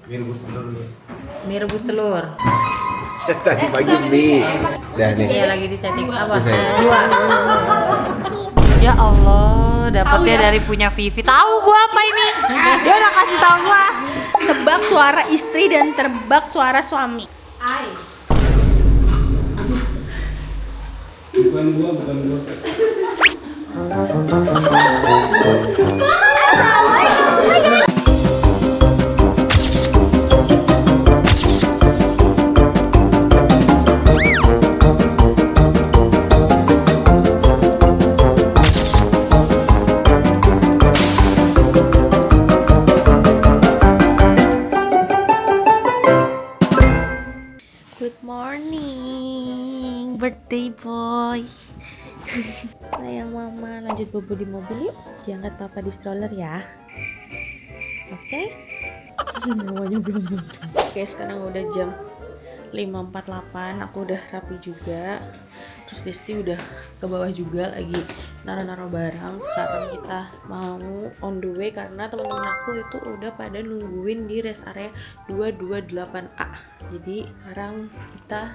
Mie rebus telur. Tadi pagi mie. Dah nih. Iya lagi di setting apa? Dua. Ya Allah, dapatnya dari punya Vivi. Tahu gua apa ini? Dia udah kasih tahu gua. Tebak suara istri dan tebak suara suami. Bukan gua. Good morning, birthday boy. Sayang mama, lanjut bobo di mobil yuk. Diangkat papa di stroller ya. Oke? Mamanya belum muncul. Oke, sekarang udah jam 5.48. Aku udah rapi juga. Terus Desti udah ke bawah juga lagi naro-naro barang. Sekarang kita mau on the way karena teman-teman aku itu udah pada nungguin di rest area 228A. Jadi sekarang kita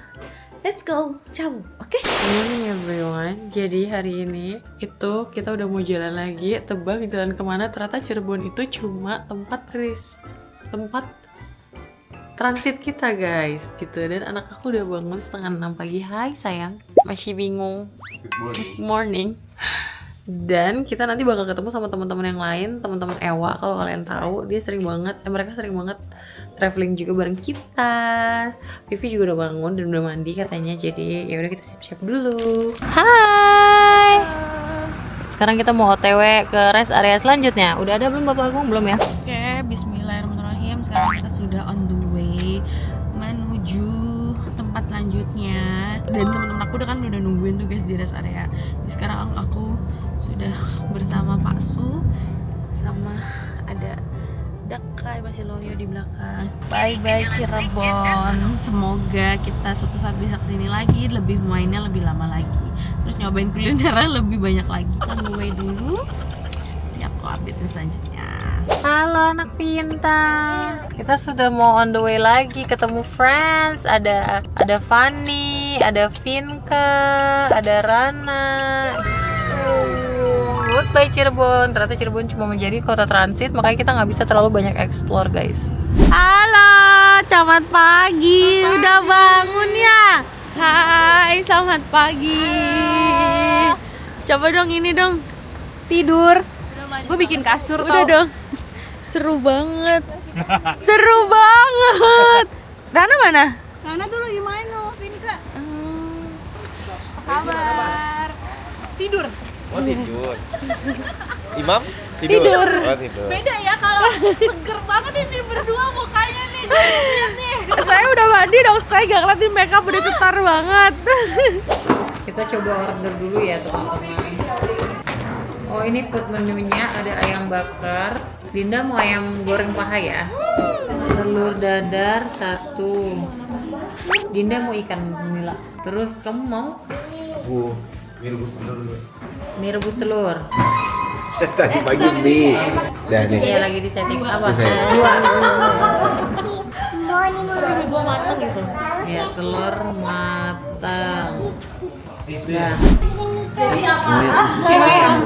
let's go, ciao, oke? Good morning everyone. Jadi hari ini itu kita udah mau jalan lagi. Tebak jalan kemana? Ternyata Cirebon itu cuma tempat transit kita guys gitu. Dan anak aku udah bangun setengah 6 pagi. Hai sayang, masih bingung? Good morning. Dan kita nanti bakal ketemu sama teman-teman yang lain, teman-teman Ewa. Kalau kalian tahu dia mereka sering banget traveling juga bareng kita. Vivi juga udah bangun dan udah mandi katanya. Jadi ya udah kita siap-siap dulu. Hai. Sekarang kita mau OTW ke rest area selanjutnya. Udah ada belum Bapak Agung? Belum ya? Oke, bismillahirrahmanirrahim. Sekarang kita sudah on the way menuju tempat selanjutnya. Dan teman-teman aku udah nungguin tuh guys di rest area. Jadi sekarang aku sudah bersama Pak Su, sama ada Daka masih Loyo di belakang. Bye Cirebon. Semoga kita suatu saat bisa kesini lagi, lebih mainnya lebih lama lagi. Terus nyobain kulineran lebih banyak lagi. On the way dulu. Ya aku updatein selanjutnya. Halo anak pintar. Kita sudah mau on the way lagi ketemu friends. Ada Fanny, ada Vinka, ada Rana. Goodbye Cirebon. Ternyata Cirebon cuma menjadi kota transit, makanya kita nggak bisa terlalu banyak explore guys. Halo, selamat pagi. Udah bangun ya? Hai, selamat pagi. Coba dong ini dong. Tidur. Gue bikin kasur. Udah dong. Seru banget. Seru banget. Rana mana? Rana tuh lagi main sama Vinka. Apa kabar? Tidur. Oh tidur. Imam Tidur. Oh, tidur. Beda ya kalau seger banget ini berdua mukanya nih. Lihat nih. Saya udah mandi dong, saya gak ngeliatin makeup udah cetar banget. Kita coba order dulu ya teman-teman. Oh ini food menunya ada ayam bakar. Dinda mau ayam goreng paha ya. Telur dadar 1. Dinda mau ikan nila. Terus kamu mau? Mie rebus telur. Tadi pagi mie. Dah nih. Iya lagi di setting apa? Selesai. Dua. Gua mateng gitu. Ya telur matang. Nah. Jadi apa? Cewek ya?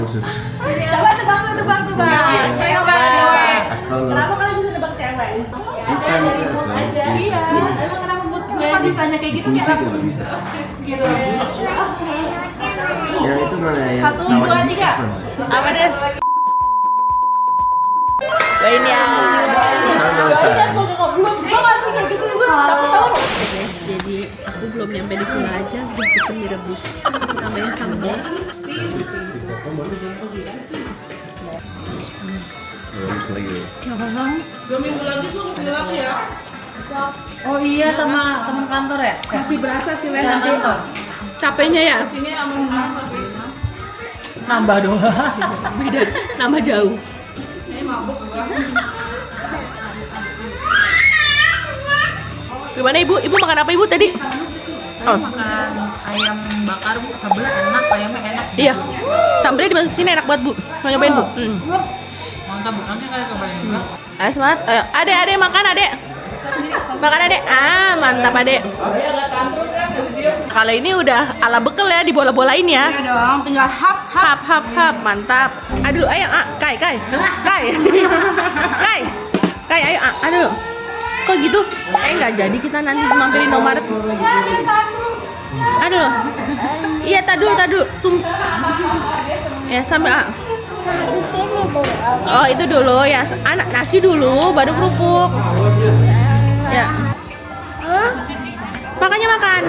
Coba tebak. Kenapa kalian bisa tebak cewek? Iya. Emang kenapa pas ditanya kayak gitu kayak langsung bisa. Gitu. Yang itu mana ya? 1, 2, 3. Apa Des? Nah, ini ya. Jadi aku belum nyampe di villa aja, udah pesen mie rebus tambahin sambal. Oh iya sama teman kantor ya? Masih berasa sih Len Teman kantor. capeknya ya? Nambah doang. Beda, nama jauh. Gimana ibu? Ibu makan apa ibu tadi? Makan ayam bakar bu, sambelnya enak, ayamnya enak. Iya. Sambelnya dimasukin sini enak banget bu. Mau nyobain bu? Mantap bu, nanti kalian cobain juga. Ayo semangat. Ayo. Adek makan adek. Makan adek. Ah, mantap adek. Kalau ini udah ala bekel ya, dibola-bolain ya. Iya dong, tinggal hap. Mantap. Aduh, ayo, Kai. Kai, ayo, aduh. Kok gitu? Nggak jadi kita nanti mampirin Indomaret. Aduh. Iya, tadu. Ya, sambil Di sini dulu. Oh, itu dulu ya. Anak nasi dulu, baru kerupuk. Ya. Makanya makan.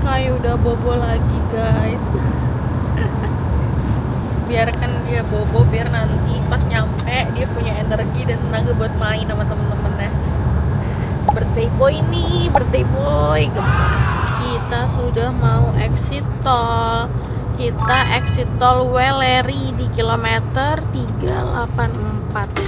Kayak udah bobo lagi, guys. Biarkan dia bobo biar nanti pas nyampe dia punya energi dan tenaga buat main sama temen-temennya. Birthday boy nih, birthday boy gemas. Kita sudah mau exit tol. Kita exit tol Weleri di kilometer 384.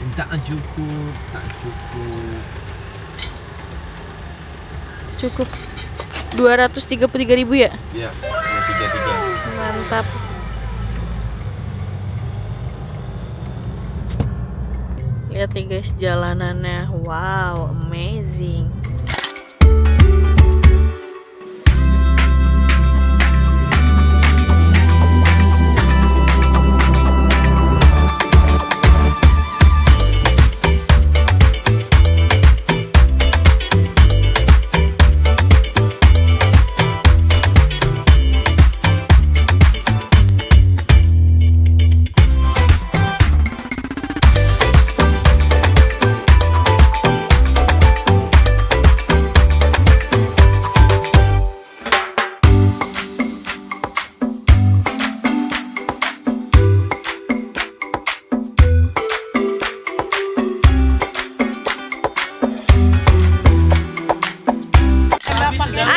Tak cukup. Cukup 233.000 ya? Iya, 33. Mantap. Lihat nih guys jalanannya. Wow, amazing.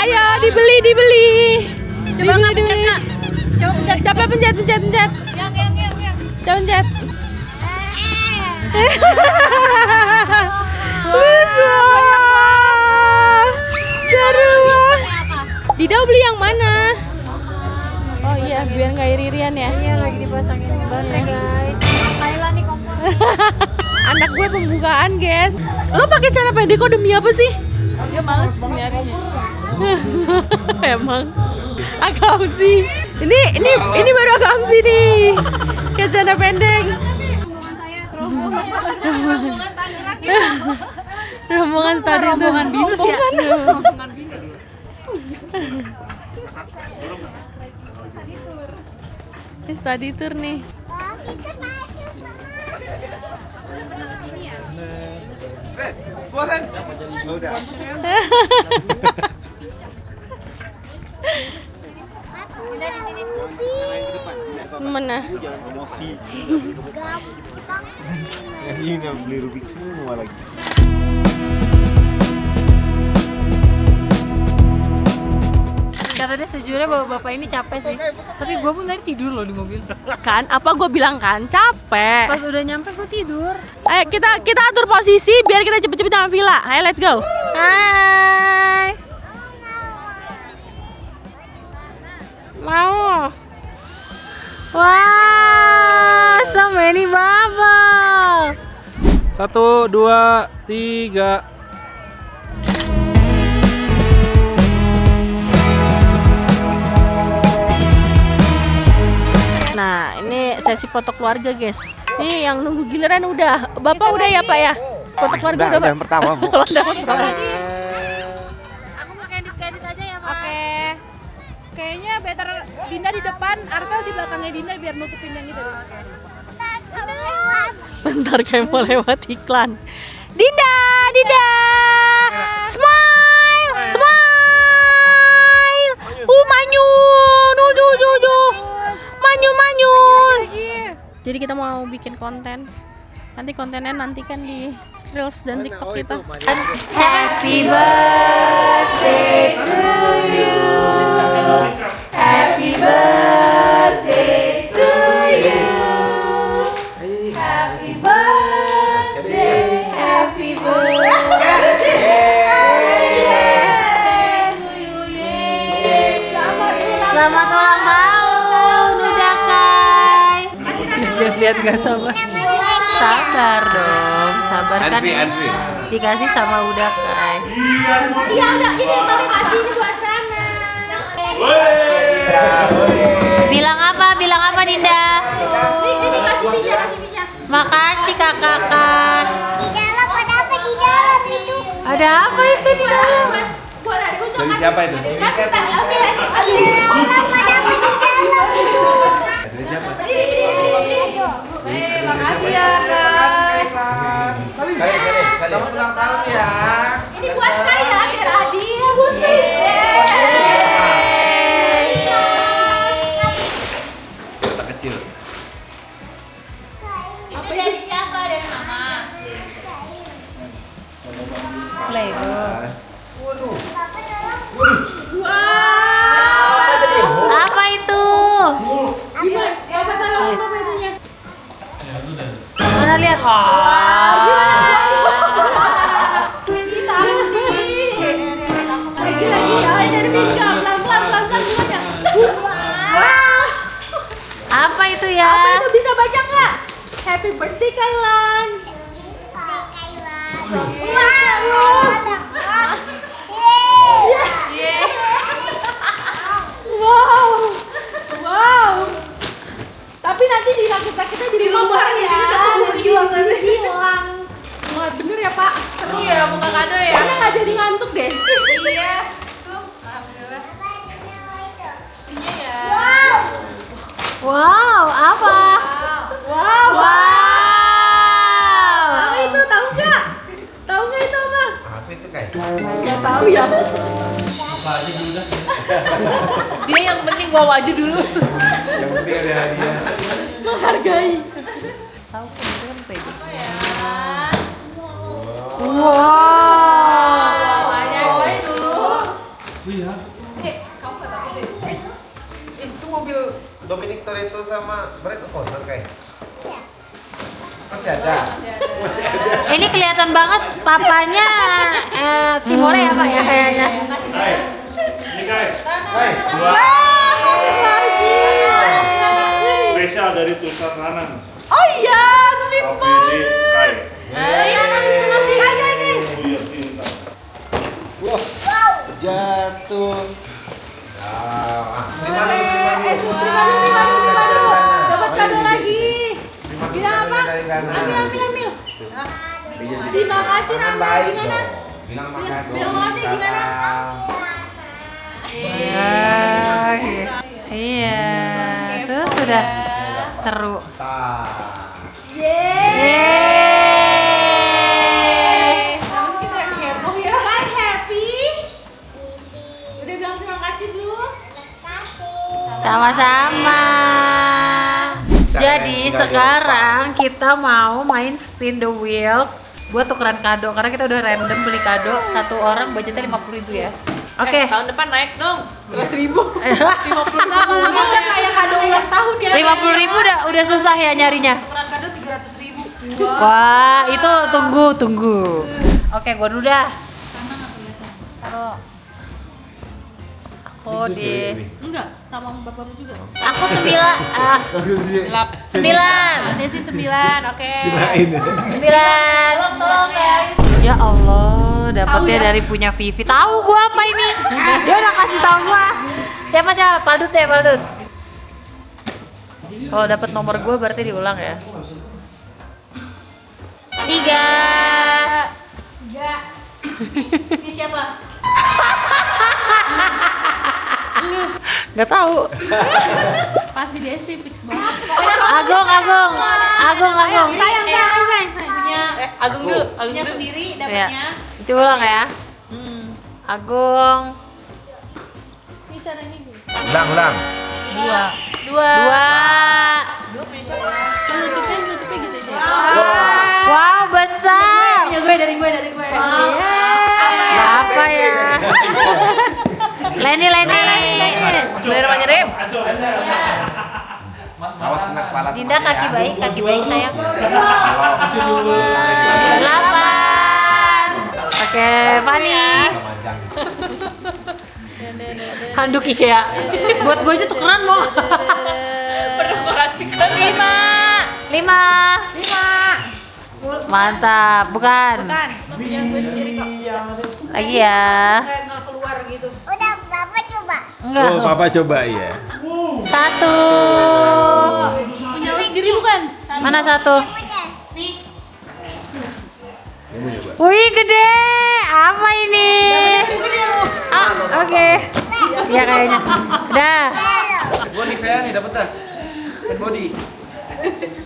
Ayo dibeli. Coba nggak pencet nggak? Coba pencet. Coba pencet. Lucu. Seru banget. Didau beli yang mana? Oh iya, biar nggak iri-irian ya. Iya, lagi dipasangin ban ya guys. Thailand nih kompor. Anak gue pembukaan, guys. Lo pakai celana pendek kok demi apa sih? Dia males nyarinya. Emang akamsi. Ini baru akamsi nih. Kayak celana pendek. Rombongan tadi tuh. Rombongan binus ya. Ini study tour nih. Buatan. Udah. Mana? Promosi. Ini udah beli Rubik semua lagi. Katanya sejujurnya bapak ini capek sih. Tapi gue pun tadi tidur loh di mobil. Kan apa gue bilang kan capek. Pas udah nyampe gue tidur. Ayo kita atur posisi biar kita cepet-cepet dalam villa. Ayo let's go. Hai. Mau. Wah, so many bubble. 1, 2, 3. Nah, ini sesi foto keluarga, guys. Nih yang nunggu giliran udah. Bapak udah ya, Pak ya? Foto keluarga udah, Pak. Yang pertama, Bu. Udah pertama. Aku mau edit aja ya, Pak. Oke. Kayaknya better Dinda di depan, Arvel di belakangnya Dinda biar nutupin yang itu. Bentar kayak mau lewat iklan. Dinda. Smile. Manyun. Manyun. Jadi kita mau bikin konten. Nanti kontennya nantikan di Reels dan TikTok kita. Happy birthday to you. Happy birthday to you. Happy birthday. Happy birthday to you. Selamat ulang tahun, udah Kai. Lihat gak sabar. Sabar dong, sabar kan. Antri. Dikasih sama udah Kai. Iya udah, ini yang kamu kasih ini buat Rana. Bilang apa Dinda? Ini kasih Misha. Makasih kakak. Di dalam ada apa di dalam itu? Ada apa itu di dalam? Boleh, gue Dari siapa itu? kasih tak? Oke. Di dalam ada apa di dalam itu? Dari siapa? Makasih ya Kak. Selamat ulang tahun ya. Ini buat saya biar adil. Kotak kecil. Itu dari siapa? Dari Mama. Lego. Apa itu? Apa salah Mama itunya? Mana lihat? Lagi ya, dari Mika. Pelan-pelan semuanya. Wah. Apa itu ya? Apa itu bisa baca nggak? Happy birthday Kailan. Wow. Tapi nanti kita di rumah ya. Hilang. Wah, bener ya Pak? Seru ya buka kado ya. Karena nggak jadi ngantuk deh. Iya. Tuh, alhamdulillah. Wow, apa? Wow. Wow. Apa itu? Tahu nggak? Tahu nggak itu apa? Apa itu kayak? Nggak tahu ya. Dia yang penting bawa aja dulu. Yang penting ada hadiah. Menghargai. Tahu kan itu kan pede. Itu mobil Dominic Toretto sama Brad O'Connor kayak. Masih ada. Ini kelihatan banget papanya Timore ya Pak ya kayaknya. Spesial dari tulisan kanan. Oh iya, sweet APD Kai. Wah, jatuh. Terima dulu. Dapat kado lagi. Bilang apa? Ambil. Terima kasih Nanda. Gimana? Bilang makasih. Bilang makasih gimana? Iya, itu sudah seru. Yeay. Terus kita heboh ya. Kan happy? Udah bilang terima kasih belum? Sama-sama. Jadi sekarang kita mau main spin the wheel buat tukeran kado karena kita udah random beli kado, satu orang budgetnya 50.000 ya. Oke. Tahun depan naik dong. 100.000. 50.000. Lama-lama udah kayak kado ulang tahun ya. 50.000 udah susah ya nyarinya. Tukeran kado 300.000. Wah, itu tunggu. Oke, gua dulu dah. Taruh. Aku di Enggak, sama bapakmu juga. aku 9. Desi 9. Oke. 9. Tolong guys. Ya Allah, dapatnya dari punya Vivi. Tahu gua apa ini? Dia udah kasih tahu gua. Siapa? Paldut ya, Paldut. Kalau dapat nomor gua berarti diulang ya. 3. Ini siapa? Nggak tahu. Pasti Desi fix banget. Agung. Sayang. Punya Agung dulu. Punya sendiri Ya. dapatnya. Itu ulang ya. Agung. Ini caranya gini. Ulang. 2. Dua punya siapa? Nutupnya gitu aja. Wow, besar. Dari gue. Apa ya? Leni. Bayar apa nyirim? Awas kena kepala. Dinda kaki baik sayang. 8. Oke, Fani. Handuk IKEA. Buat gue aja tukeran mau. Pernah gue kasih ke 5. Mantap, bukan. punya gue sendiri kok. Lagi ya. Nggak keluar gitu. Udah, Bapak coba. Enggak. Oh, papa coba ya. 1. Punya lo sendiri bukan? Mana 1? Nih. Kamu coba. Wih, gede. Apa ini? Ah, oke. Iya kayaknya. Udah. Body Nivea nih dapat dah. Body.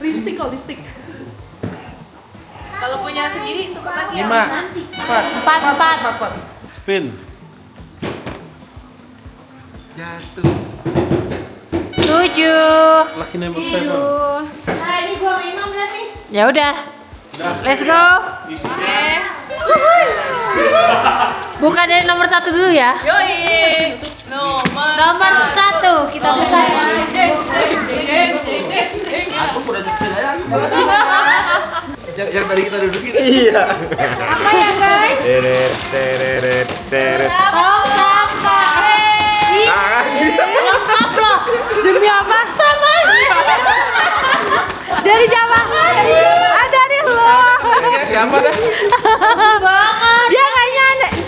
Lipstick kok, lipstick. Kalau punya sendiri tukar lagi 5, 4. 4. Spin. Jatuh. 7. Lucky number 7. Nah, ini gua sama Imam berarti. Ya udah. Let's go. Buka dari nomor 1 dulu ya. Yoi. Nomor 1 kita buka. Aku udah jepit ya. Yang tadi kita dudukin. Iya. Apa ya guys? Teret. Lengkap loh. Demi apa? Sama. Dari siapa? Dari lo. Siapa dah? Dia kayaknya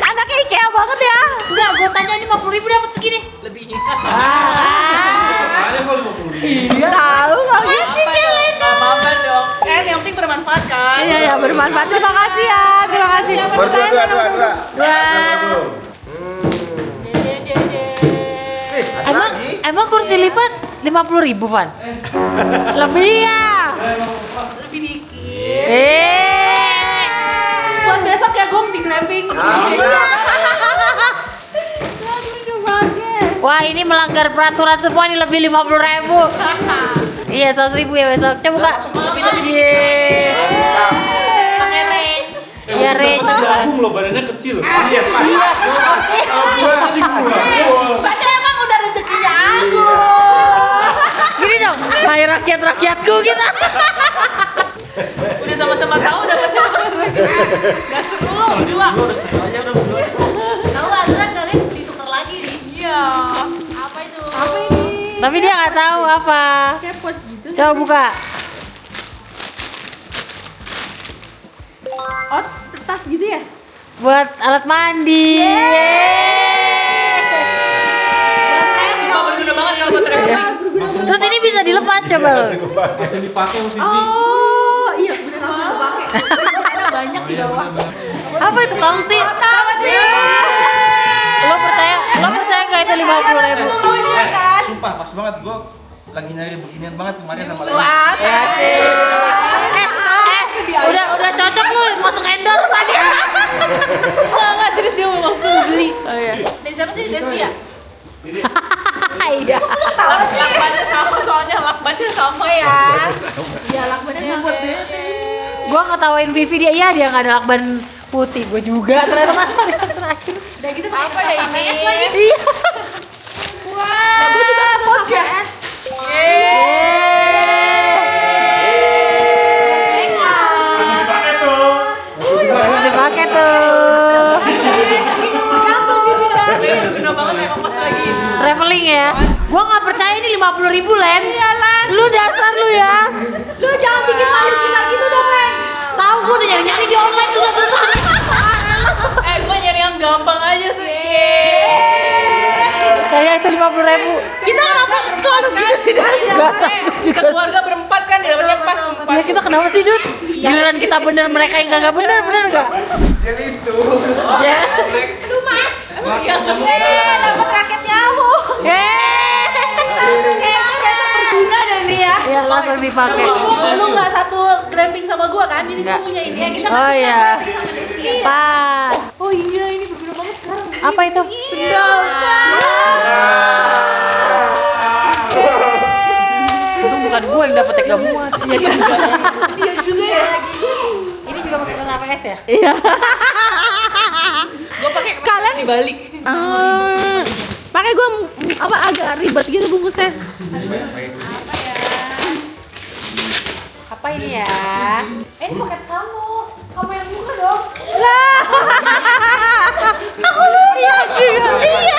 anaknya IKEA banget ya. Enggak, gue tanya ini 50.000 dapat segini. Lebih. Ada kok 50.000. Tahu nggak gitu sih Lena? Apa dong? Yang penting bermanfaat kan? Iya, bermanfaat. Terima kasih ya. Terima kasih. Dua. Emang kursi lipat 50.000 Pan? Lebih ya. Lebih dikit. Buat besok ya Gong di glamping. Wah, ini melanggar peraturan semua, ini lebih 50.000. Iya, 100.000 ya besok. Coba buka. Lebih pakai range. Ya range. Jagung loh, badannya kecil. Iya, Pak. Berarti emang udah rezekinya aku. Gini dong, hai rakyat-rakyatku kita. Udah sama-sama tahu dapetnya. Gak seru loh, berdua. Tahu aturan kalian ditukar lagi nih. Iya. Apa itu? Apa ini? Tapi dia nggak tahu apa. Kayak pouch gitu. Coba buka. Oh, tas gitu ya? Buat alat mandi. Sumpah berguna banget kalau buat traveling. Terus ini bisa dilepas coba lo. Langsung dipakai Mas Vivi. Oh, iya bener langsung dipakai. Ada banyak di bawah. Apa itu kongsi? Lo percaya nggak itu 50.000? Sumpah pas banget gue lagi nyari beginian banget kemarin sama Lena. Wah, Udah cocok lu masuk endorse tadi. Enggak serius dia mau beli. Oh iya. Dari siapa sih? Desti ya? Iya. Lakbannya sama soalnya lakbannya sama ya. Iya lakbannya sama. Gua ngetawain Vivi dia, iya dia nggak ada lakban putih. Gue juga ternyata pas terakhir. Udah gitu apa ya ini? Iya. Wah, gue juga coach ya. Langsung dipakai tuh. Langsung dipakai tuh. Berguna banget emang pas lagi. Traveling ya. Gua nggak percaya ini 50.000 Len. Lu dasar lu ya. Lu jangan bikin malu kita gitu dong, Len. Tahu gua udah nyari-nyari di online susah-susah. Gue nyari yang gampang aja tuh. Saya itu 50.000. Kita kenapa selalu gitu sih, Das? Kita keluarga berempat kan dapetnya pas empat. Ya kita kenapa sih Dut? Giliran kita bener mereka yang nggak bener nggak? Jadi itu. Ya. Aduh, Mas. Iya. Dapat raket nyamu. Besok berguna dan nih ya. Ya langsung dipakai. Lu nggak satu glamping sama gua kan? Ini Nggak. gua punya ini ya kita. Oh iya. Sama Desti. Pas. Oh iya ini berguna banget sekarang. Apa itu? Untung bukan gue yang dapet tega muat. Iya juga. Iya juga ya. Ini juga pakai APS ya? Iya. Gua pakai kalian dibalik. Pakai gua apa agak ribet gitu bungkusnya. Apa ini ya? Ini paket kamu. Kamu yang buka dong. Lah. Aku iya juga. Iya.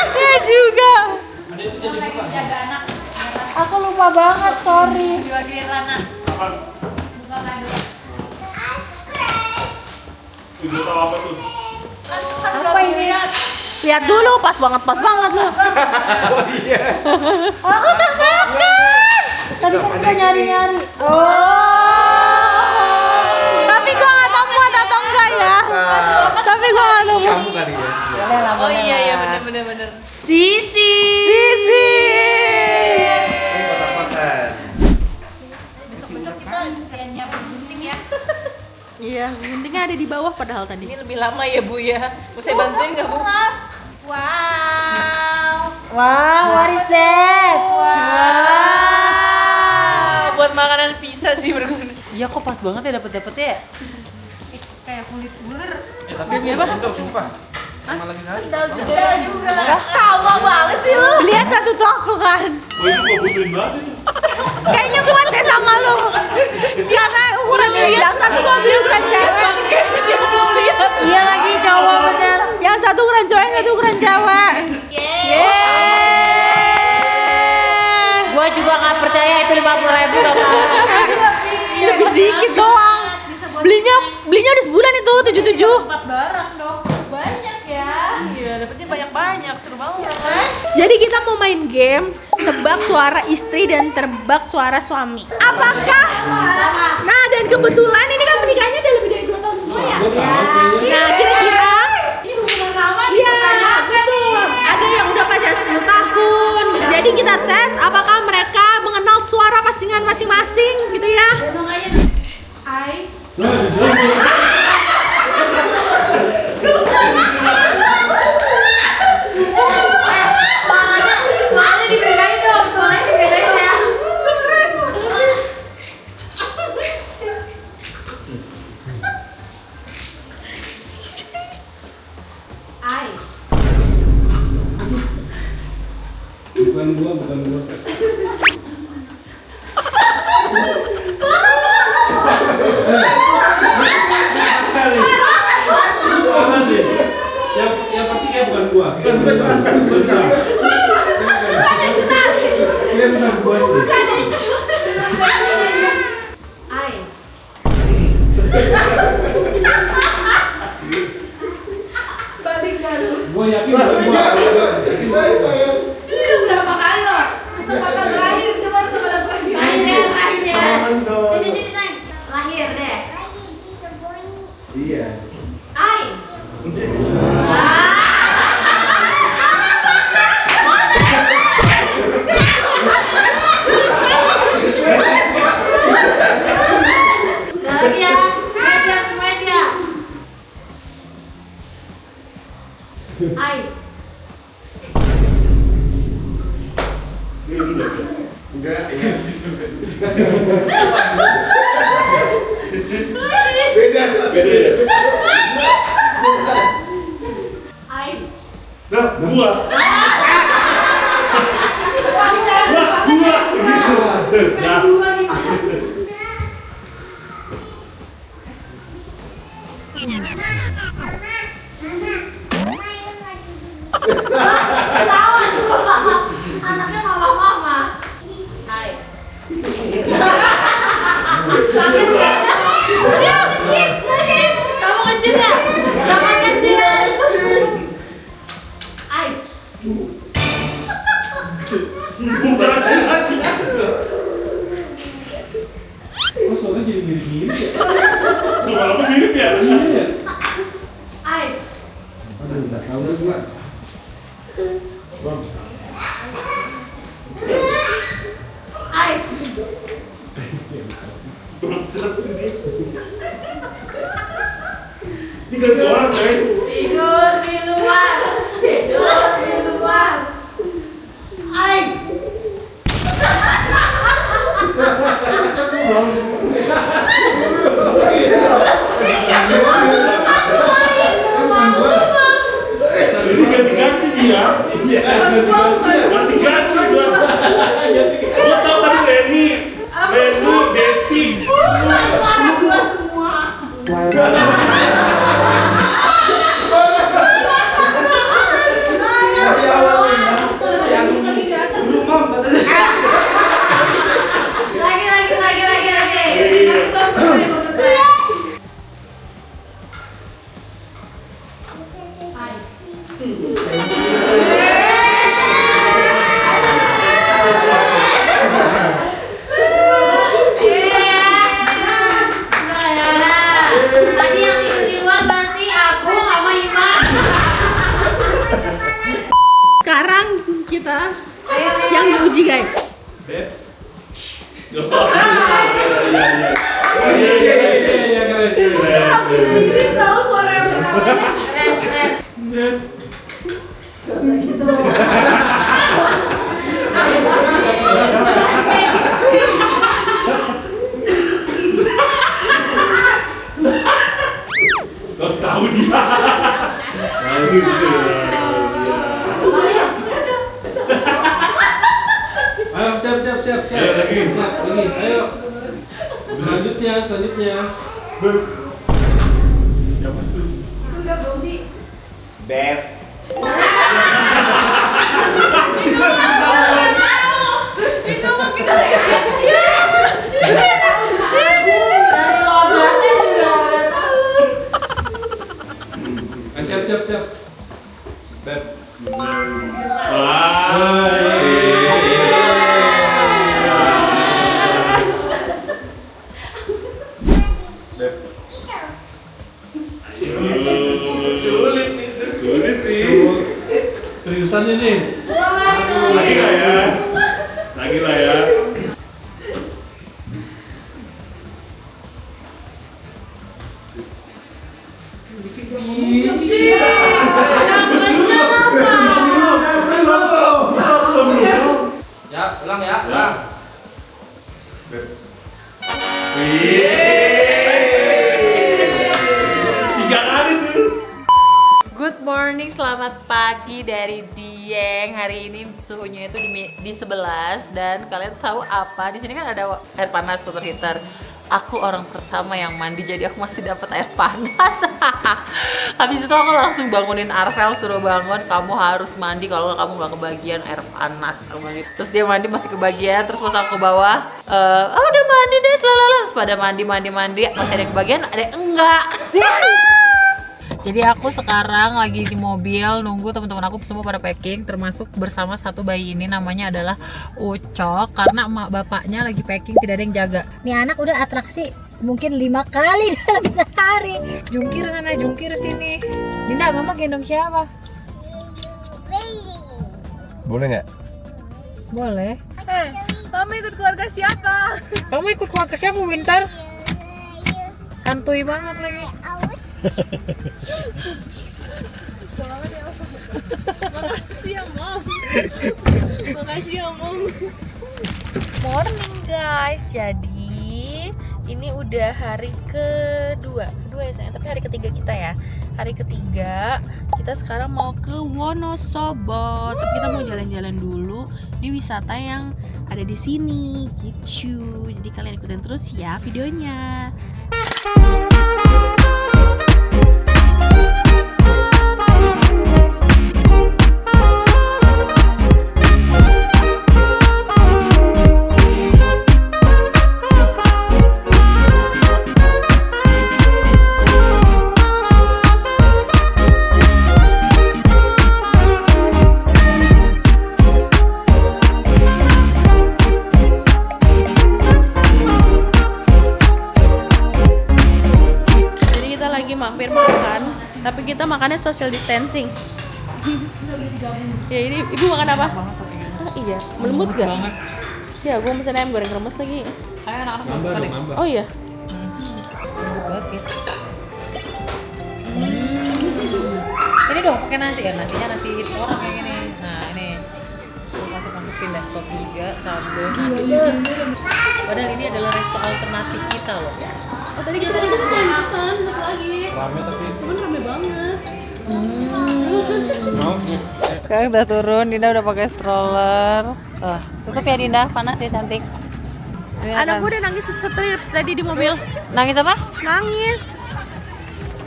banget, sorry. Diwakilin Rana. Apaan? Buka kado. Ibu tahu apa tuh? Apa ini? Lihat dulu, pas banget lu. Aku tak makan. Tadi kan kita nyari-nyari. Tapi gua nggak tahu muat atau enggak ya. Tapi gua nggak tahu. Kamu kali ya. Boleh lah, Oh boleh iya lah. iya bener. Sisi. Makan. Besok kita kayak nyiapin gunting ya. Iya, guntingnya ada di bawah padahal tadi. Ini lebih lama ya Bu ya. Mau saya bantuin nggak Bu? Wow. Wow, what is that? Wow. Buat makanan pizza sih berguna. Iya kok pas banget ya dapetnya ya. Kayak kulit ular. Tapi apa? Enggak, sumpah. Sama lagi nari. Sama banget sih lu. Lihat satu toko kan. Oh itu gua butuhin banget itu. Kayaknya muat deh sama lu. Dia kan ukuran yang satu gua beli ukuran cewek. Kayaknya dia belum lihat. Iya lagi cowok bener. Yang satu ukuran cowok, yang satu ukuran cewek. Gua juga nggak percaya itu 50.000 gak apa-apa. Lebih dikit doang. Belinya udah sebulan itu 77. 4 barang dong. Banyak ya. Iya, dapetnya banyak-banyak. Seru banget kan? Jadi kita mau main game tebak suara istri dan tebak suara suami. Apakah? Nah, dan kebetulan ini kan menikahnya udah lebih dari 2 tahun semua ya. Nah, kira-kira iya, betul. Ada yang udah pacaran 10 tahun. Jadi kita tes apakah mereka mengenal suara pasangan masing-masing gitu ya. Soalnya dibedain dong, soalnya dibedain ya. Bukan gua. Yang pasti kayak bukan gua. Bukan gua jelas kan bukan gua. Ini bukan gua sih. Gua yakin bukan gua. Berapa kali loh? Kesempatan terakhir, coba kesempatan terakhir. Terakhir ya. Sini, Sayang. Lahir deh. Iya. Lagi ya. Siap, semuanya siap. Enggak, ya. Beda. Nah, gua. Gitu. Nah. Anaknya mama. Kamu kecil ya? Kamu kecil. Kok suaranya jadi mirip-mirip ya? Lama-lama mirip ya? Iya. Ay. Aduh, nggak tahu deh gua. Bang. Ay. Ini kan suara, coy. Tidur di luar. Tidur di luar. Ay. Ini ganti-ganti dia. Iya, ganti-ganti. Ganti gua. Gua tau tadi Reni, Desti. Suara gua semua. sekarang kita yang diuji guys. Beb. Tahu suara yang pertamanya. Kau tahu dia. Tahu dia. Ayo, siap. Ayo, lagi. Siap, lagi. Ayo. Selanjutnya. Siapa tuh? Beb. Itu mah kita lagi. Siap. Beb. Sulit sih. Seriusan ini. Lagi lah ya. Ya, ulang ya, ulang. Tiga kali tuh. Good morning, selamat pagi dari Dieng. Hari ini suhunya itu di 11 dan kalian tahu apa? Di sini kan ada air panas water heater. Aku orang pertama yang mandi, jadi aku masih dapat air panas. Habis itu aku langsung bangunin Arvel, suruh bangun, kamu harus mandi, kalau nggak kamu nggak kebagian air panas. Terus dia mandi masih kebagian, terus pas aku ke bawah, udah mandi deh, terus pada mandi, masih ada yang kebagian, ada yang enggak. Jadi aku sekarang lagi di mobil nunggu teman-teman aku semua pada packing, termasuk bersama satu bayi ini, namanya adalah Ucok, karena emak bapaknya lagi packing, tidak ada yang jaga. Nih anak udah atraksi mungkin 5 kali dalam sehari. Jungkir sana, jungkir sini. Dinda, mama gendong siapa? Boleh nggak? Boleh. Kamu ikut keluarga siapa? Kamu ikut keluarga siapa, Winter? Santuy banget lagi. Makasih ya, Mom. Makasih ya, Mom. Morning guys, jadi ini udah hari kedua ya sayang, tapi hari ketiga kita ya. Hari ketiga kita sekarang mau ke Wonosobo, tapi kita mau jalan-jalan dulu di wisata yang ada di sini gitu. Jadi kalian ikutin terus ya videonya. Mampir makan, tapi kita makannya social distancing. Ya ini ibu makan apa? Ah, iya, melembut gak? Ya, gue pesen ayam goreng remes lagi. Kayak anak-anak mau suka deh. Oh iya. Bagus. Ini dong pakai nasi kan, nasinya nasi orang kayak gini. Nah ini masukin dah sop iga, sambal, nasi. Padahal ini adalah resto alternatif kita loh. Oh, tadi kita makan lagi. Rame tapi. Cuman rame banget. Sekarang udah turun, Dinda udah pakai stroller. Tutup ya Dinda, panas ya cantik. Anak gue udah nangis setrip tadi di mobil. Nangis apa? Nangis.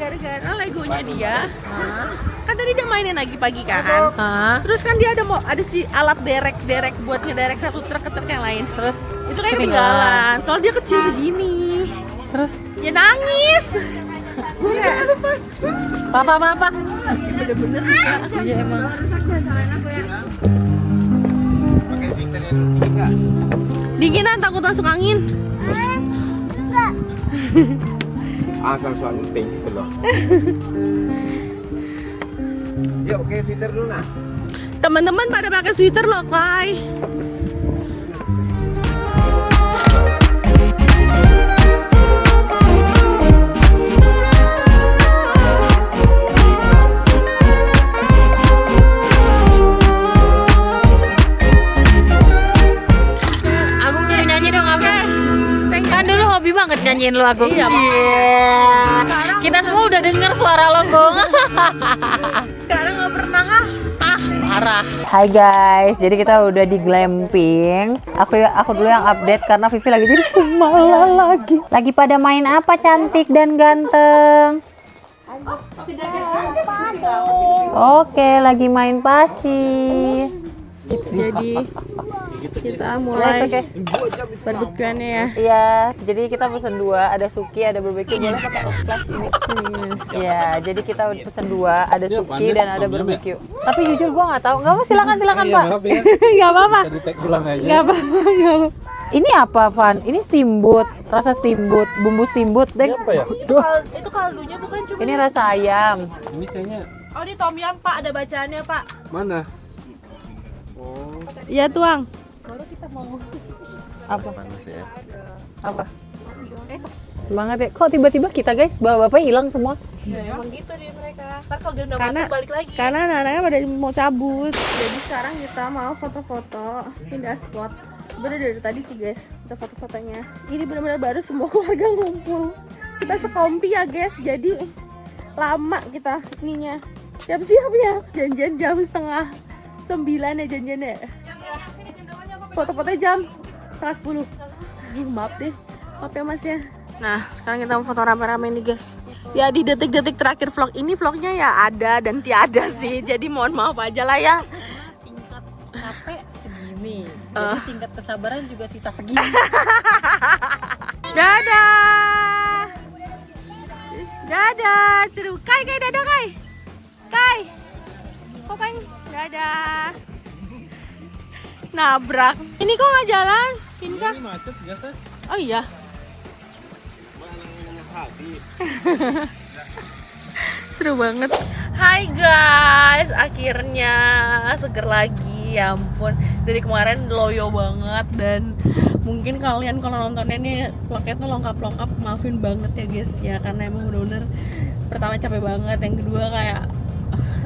Gara-gara legonya dia. Kan tadi dia mainin lagi pagi kan. Terus kan dia ada si alat derek buat ngederek satu truk ke truk yang lain. Terus itu kayak ketinggalan. Soalnya dia kecil segini. Terus ya nangis. Papa. Bener-bener ya. Iya emang. Pakai filter yang dingin nggak? Dinginan takut masuk angin. Asal suami tinggi belum. Yuk, pakai filter dulu nah. Teman-teman pada pakai sweater loh, Kai. Agung nyari nyanyi dong, Agung. Kan dulu hobi banget nyanyiin lu, Agung. Iya, Kita semua udah denger suara lo, Gong. Sekarang nggak pernah. Parah. Hai guys, jadi kita udah di glamping. Aku dulu yang update karena Vivi lagi jadi semala lagi. Lagi pada main apa cantik dan ganteng? Oke, lagi main pasir. Jadi kita mulai barbekyuannya ya. Iya, jadi kita pesen 2, ada suki, ada barbecue. Boleh pakai flash ini? Iya, jadi kita pesen 2, ada suki dan ada barbecue. Tapi jujur gua nggak tahu. Nggak apa, silakan Pak. Nggak apa-apa. Nggak apa-apa. Ini apa, Van? Ini steamboat, rasa steamboat, bumbu steamboat, Deng. Itu kaldunya bukan cuma. Ini rasa ayam. Ini kayaknya Oh, ini tom yum, Pak. Ada bacaannya, Pak. mana? Iya, tuang. Apa? Panas ya. Apa? Semangat ya. Kok tiba-tiba kita guys, bapak-bapak hilang semua? Emang gitu nih mereka. Ntar kalau udah mati balik lagi. Karena anak-anaknya pada mau cabut. Jadi sekarang kita mau foto-foto, pindah spot. Bener dari tadi sih guys, kita foto-fotonya. Ini benar-benar baru semua keluarga ngumpul. Kita sekompi ya guys, jadi lama kita ininya. Siap-siap ya, janjian jam 8:30 ya janjiannya. Foto-fotonya jam 9:30. Maaf deh, maaf ya mas ya. Nah, sekarang kita mau foto rame-rame nih guys. Ya di detik-detik terakhir vlog ini, vlognya ya ada dan tiada sih. Jadi mohon maaf aja lah ya. Tingkat capek segini. Jadi tingkat kesabaran juga sisa segini. Dadah. Dadah, seru. Kai, dadah Kai. Kai. Kok Kai? Dadah. Nabrak. Ini kok nggak jalan? Ini kah? Ini macet biasa. Oh iya. Seru banget. Hai guys, akhirnya seger lagi. Ya ampun, dari kemarin loyo banget. Dan mungkin kalian kalau nontonnya nih vlognya tuh lengkap-lengkap, maafin banget ya guys ya. Karena emang bener-bener pertama capek banget, yang kedua kayak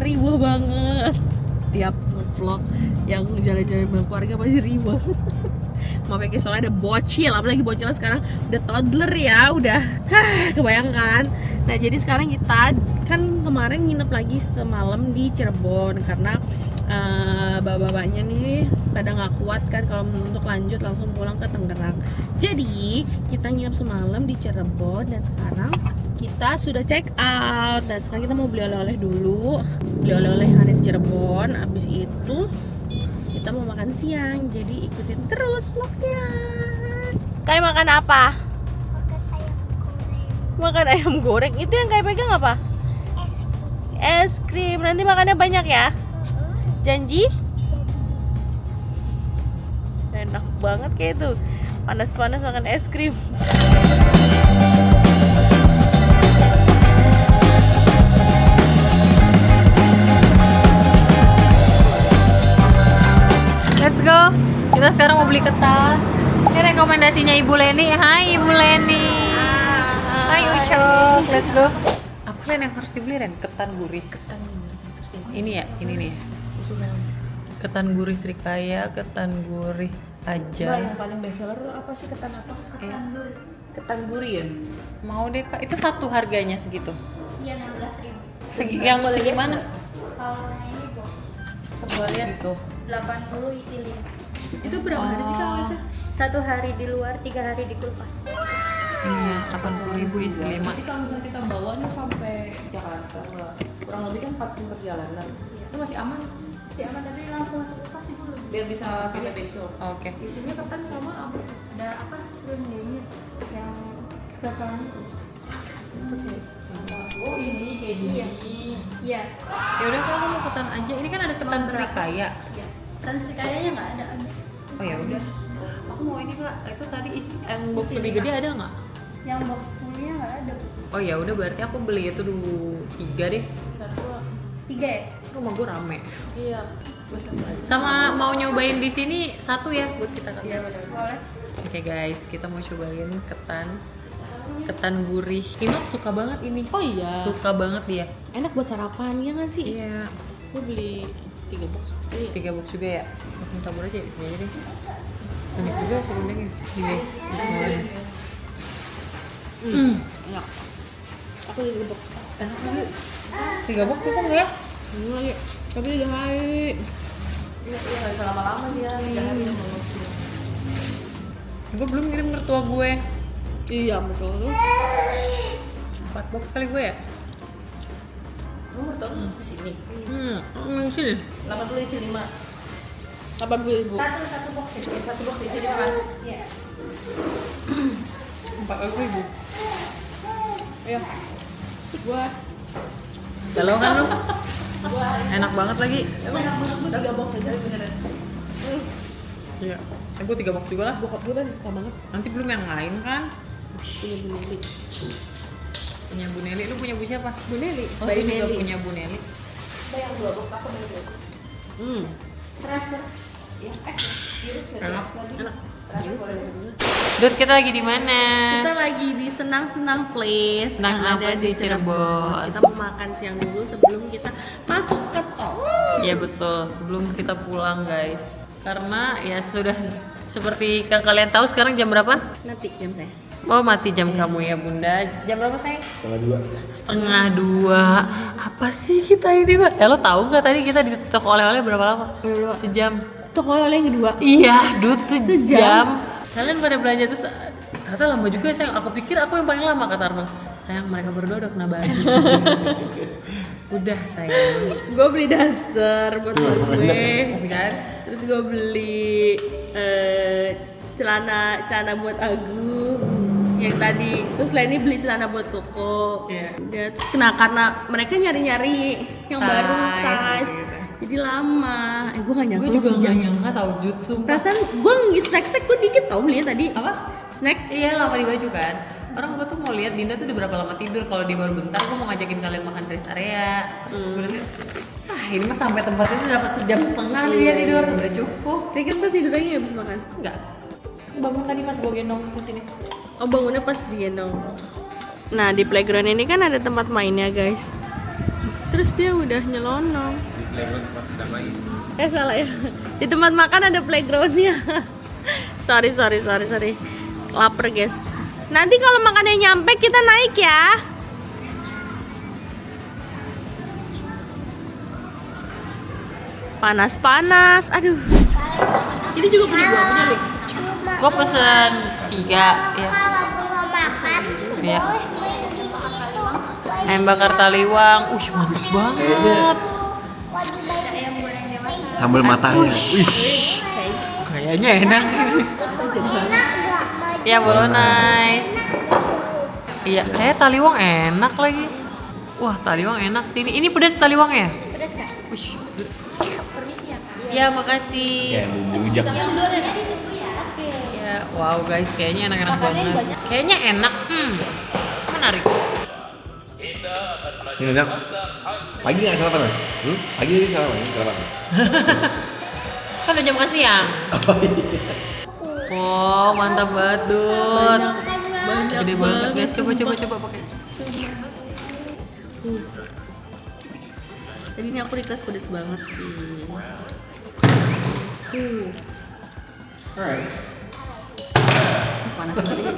ribuh banget. Setiap vlog yang jalan-jalan bareng keluarga pasti ribuh. Maaf ya guys, soalnya ada bocil, apalagi bocilnya sekarang udah toddler ya, udah kebayangkan. Nah jadi sekarang kita kan kemarin nginep lagi semalam di Cirebon karena bapak-bapaknya nih pada nggak kuat kan kalau untuk lanjut langsung pulang ke Tangerang. Jadi kita nginep semalam di Cirebon dan sekarang kita sudah check out dan sekarang kita mau beli oleh-oleh dulu, beli oleh-oleh yang ada di Cirebon. Abis itu kita mau makan siang, jadi ikutin terus vlognya. Kayak makan apa? Makan ayam goreng. Itu yang kayak pegang apa? Es krim. Nanti makannya banyak ya? Janji? Enak banget kayak itu. Panas-panas makan es krim. Let's go. Kita sekarang mau beli ketan. Ini rekomendasinya Ibu Leni. Hai Ibu Leni. Hai Ucok. Let's go. Apa Len yang harus dibeli Ren? Ketan gurih. Ketan ini ya, ini nih. Ketan gurih Srikaya, ketan gurih aja. Yang paling best seller apa sih, ketan apa? Ketan gurih ya? Mau deh Kak. Itu satu harganya segitu. Iya 16.000. Yang segimana? Kalau ini kok Sebuahnya itu. 80 isi 5. Itu berapa hari sih Kak itu? 1 hari di luar, 3 hari di kulkas. Ini ya, 80.000 isi 5. Nanti kalau misalnya kita bawa nih sampai Jakarta, kurang lebih kan 40 perjalanan. Itu masih aman? Si aman, tapi langsung masuk kulkas itu. Biar bisa sampai besok. Oke. Isinya ketan sama apa? Ada apa sebelumnya ini yang kelaparan itu? Oh ini kayak gini. Iya. Ya udah kalau kamu ketan aja. Ini kan ada ketan Srikaya. Iya. Dan serikayanya nggak ada habis. Oh ya udah. Aku mau ini Kak. Itu tadi isi yang box lebih gede ada nggak? Yang box fullnya nggak ada. Oh ya udah berarti aku beli itu dulu 3 deh. 3 ya? rumah gue rame. Iya. Sama mau nyobain di sini satu ya buat kita kan. Iya benar. Boleh. Oke guys, kita mau cobain ketan gurih. Inok suka banget ini. Oh iya. Suka banget dia. Enak buat sarapan ya nggak sih? Iya. Gue beli 3 box. Iya. 3 box juga ya. Langsung tabur aja di sini aja deh. Unik juga serundengnya. Ini guys, bismillah. Enak. Aku 3 box. Enak banget. 3 box bisa nggak ya? Ini lagi. Tapi udah hari. Iya, nggak bisa lama-lama dia. 3 hari gue belum ngirim mertua gue. Iya betul tuh. 4 box kali gue ya? Lu mertua lu di sini. Di sini. 80 isi 5. 80.000. Satu box ya. Satu box isi 5. Iya. 4.000. Ayo. Gua. Galau kan lu? Enak banget lagi. Emang enak banget gue 3 box aja beneran. Iya. Gue 3 box juga lah. Bokap gue kan suka banget. Nanti belum yang lain kan? Punya Bu Nelly. Punya Bu Nelly. Lu punya Bu siapa? Bu Nelly. Oh, Bayi lu juga Nelly. punya Bu Nelly. Bayang 2 box aku beli 2. Transfer. Ya, virus nggak Enak. Enak. Transfer. Dut, kita lagi di mana? Kita lagi di Senang-Senang Place Senang yang Senang ada Place di Cirebon. Kita mau makan siang dulu sebelum kita masuk ke tol. Iya betul, sebelum kita pulang guys. Karena ya sudah seperti yang kalian tahu sekarang jam berapa? Nanti jam saya. Oh mati jam kamu ya bunda. Jam berapa sayang? 1:30. 1:30. Apa sih kita ini Mbak? Ya lo tahu nggak tadi kita di toko oleh-oleh berapa lama? Sejam. Toko oleh yang kedua. Iya, Dut, sejam. Kalian pada belanja terus ternyata lama juga sayang. Aku pikir aku yang paling lama kata Arnold. Sayang mereka berdua udah kena baju. Udah sayang. Gue beli daster buat gue. Kan? Terus gue beli celana buat Agung yang tadi. Terus Leni beli celana buat Koko. Iya. Ya, karena mereka nyari-nyari yang baru size. gitu. Jadi lama. Gue gak nyangka. Gue juga gak nyangka tau Jut, sumpah. Perasaan gue snack gue dikit tau belinya tadi. Apa? Snack. Iya lama di baju kan. Orang gue tuh mau lihat Dinda tuh udah berapa lama tidur. Kalau dia baru bentar, gue mau ngajakin kalian makan rest area. Terus gue liat, ini mah sampai tempat itu dapat 1,5 jam dia tidur. Udah cukup. Kira-kira ntar tidur lagi habis makan? Enggak. Bangun tadi mas gue gendong ke sini. Oh bangunnya pas digendong. Nah di playground ini kan ada tempat mainnya guys. Terus dia udah nyelonong. Salah ya. Di tempat makan ada playgroundnya. sorry. Laper guys. Nanti kalau makannya nyampe kita naik ya. Panas. Aduh. Ini juga punya gua punya nih. Gue pesen 3 ya. Iya. Ayam bakar taliwang. Mantep banget. Sambal matanya. Wih. Kayaknya enak. Ya bolonai. Iya, kayak taliwang enak lagi. Wah, taliwang enak sih. Ini pedas taliwangnya? Pedas kak? Wih. Permisi ya kak. Ya, makasih. Kayak bumbu rujak. Ya, wow guys, kayaknya enak-enak banget. Kayaknya enak. Menarik. Ini enak. Pagi nggak sarapan mas? Pagi ini sarapan. Kan udah jam makan siang. Oh, mantap banget, Dut. Gede banget guys. Coba pakai. Jadi ini aku request pedas banget sih. Panas banget.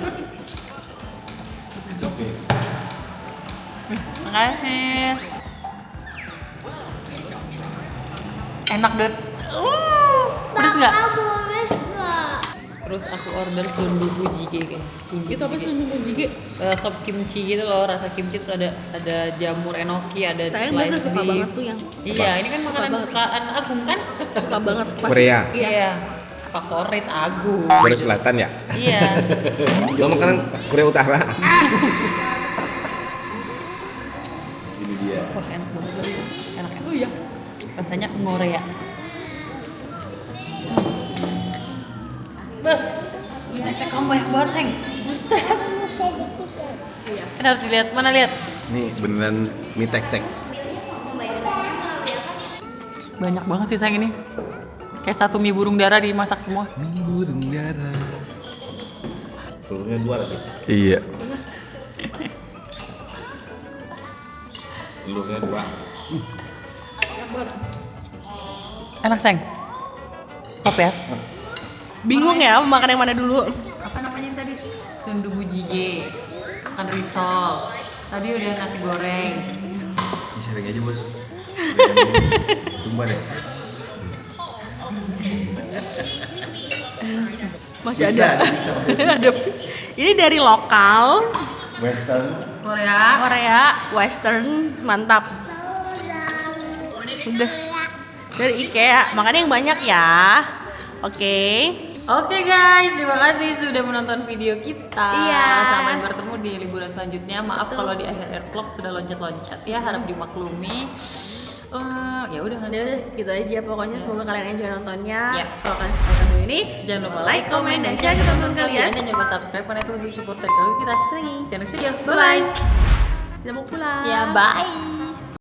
Makasih. Enak, Dut. Pedes nggak? Terus aku order sundubu jjigae guys. Itu apa sih sundubu jjigae? Sop kimchi gitu loh, rasa kimchi terus ada jamur enoki, ada Saya slice biasa suka beef. banget tuh yang Iya, ini kan makanan kesukaan Agung kan? suka banget. Korea. Iya. Favorit Agung. Korea Selatan ya? Iya. Lo makanan Korea Utara. Ini dia. Wah, enak banget. Enak. Oh iya. Rasanya Korea. Tek kamu banyak banget, Seng. Buset. Ini harus dilihat. Mana lihat? Nih beneran mie tek-tek. Banyak banget sih sayang ini. Kayak satu mie burung dara dimasak semua. Mie burung dara. Telurnya 2 lagi. Iya. Telurnya 2. Enak sayang. Top ya. Bingung ya mau makan yang mana dulu. Apa namanya tadi? Sundubu jjigae, makan risol. Tadi udah nasi goreng. Ini sharing aja bos. Sumpah deh. Masih ada. Ada. Ini dari lokal Western. Korea, Western, mantap. Udah dari IKEA, makanya yang banyak ya. Oke. Oke guys, terima kasih sudah menonton video kita. Iya. Sampai bertemu di liburan selanjutnya. Maaf kalau di akhir vlog sudah loncat-loncat ya, harap dimaklumi. Ya udah Udah gitu aja pokoknya, semoga kalian enjoy nontonnya. Ya. Kalau kalian suka video ini, Jangan lupa like, comment, dan share ke teman-teman kalian. Dan jangan lupa subscribe karena itu lebih support dari kalian kita. Senang. See you next video. Bye bye. Kita mau pulang. Ya, bye.